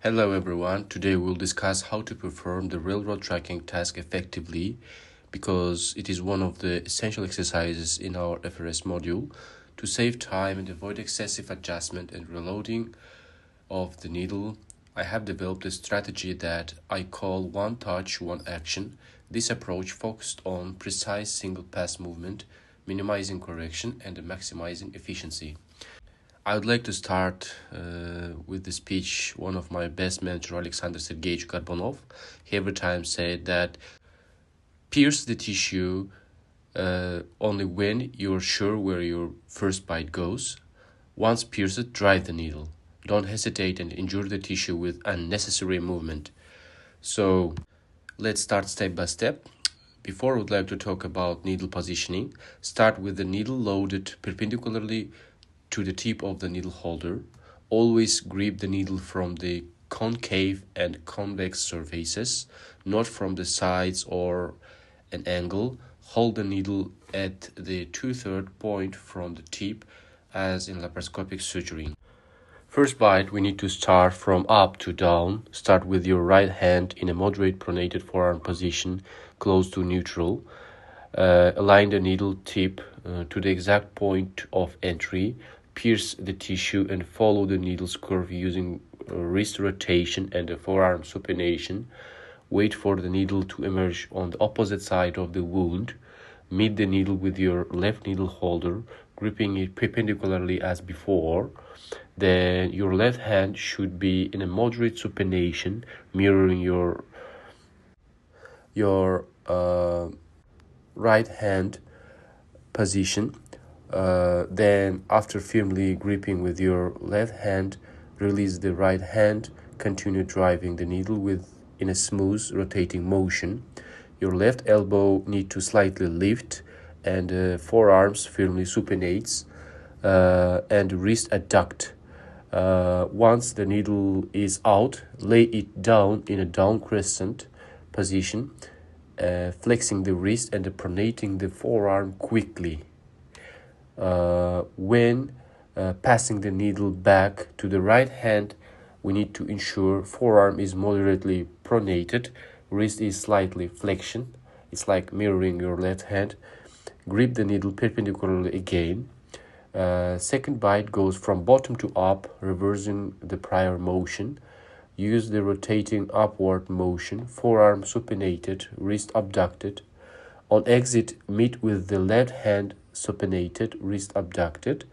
Hello everyone, today we'll discuss how to perform the railroad tracking task effectively because it is one of the essential exercises in our FRS module to save time and avoid excessive adjustment and reloading of the needle. I have developed a strategy that I call one touch, one action. This approach focused on precise single pass movement, minimizing correction and maximizing efficiency. I would like to start with the speech one of my best mentor, Alexander Sergeyevich Garbunov. He every time said that pierce the tissue only when you're sure where your first bite goes. Once pierced, drive the needle. Don't hesitate and injure the tissue with unnecessary movement. So let's start step by step. Before I would like to talk about needle positioning, start with the needle loaded perpendicularly to the tip of the needle holder. Always grip the needle from the concave and convex surfaces, not from the sides or an angle. Hold the needle at the 2/3 point from the tip as in laparoscopic suturing. First bite, we need to start from up to down. Start with your right hand in a moderate pronated forearm position close to neutral. Align the needle tip to the exact point of entry. Pierce the tissue and follow the needle's curve using wrist rotation and the forearm supination. Wait for the needle to emerge on the opposite side of the wound. Meet the needle with your left needle holder, gripping it perpendicularly as before. Then your left hand should be in a moderate supination, mirroring your right hand position. Then after firmly gripping with your left hand, release the right hand. Continue driving the needle in a smooth rotating motion. Your left elbow need to slightly lift and forearms firmly supinates and wrist adduct. Once the needle is out, lay it down in a down crescent position, flexing the wrist and pronating the forearm quickly. When passing the needle back to the right hand, we need to ensure forearm is moderately pronated, wrist is slightly flexion. It's like mirroring your left hand. Grip the needle perpendicularly again. Second bite goes from bottom to up, reversing the prior motion. Use the rotating upward motion, forearm supinated, wrist abducted. On exit, meet with the left hand supinated, wrist abducted,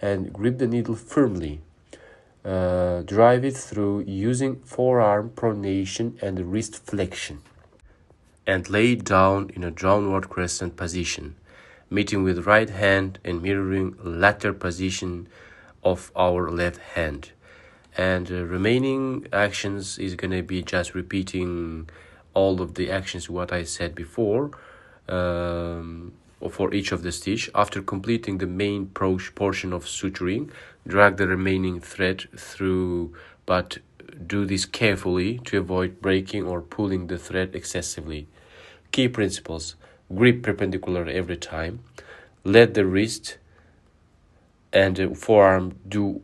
and grip the needle firmly. Drive it through using forearm pronation and wrist flexion. And lay it down in a downward crescent position, meeting with right hand and mirroring lateral position of our left hand. And remaining actions is going to be just repeating all of the actions what I said before for each of the stitch. After completing the main portion of suturing, drag the remaining thread through, but do this carefully to avoid breaking or pulling the thread excessively. Key principles: grip perpendicular every time. Let the wrist and the forearm do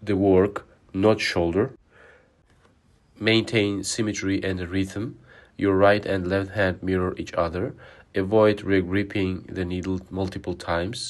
the work, not shoulder. Maintain symmetry and rhythm. Your right and left hand mirror each other. Avoid re-gripping the needle multiple times.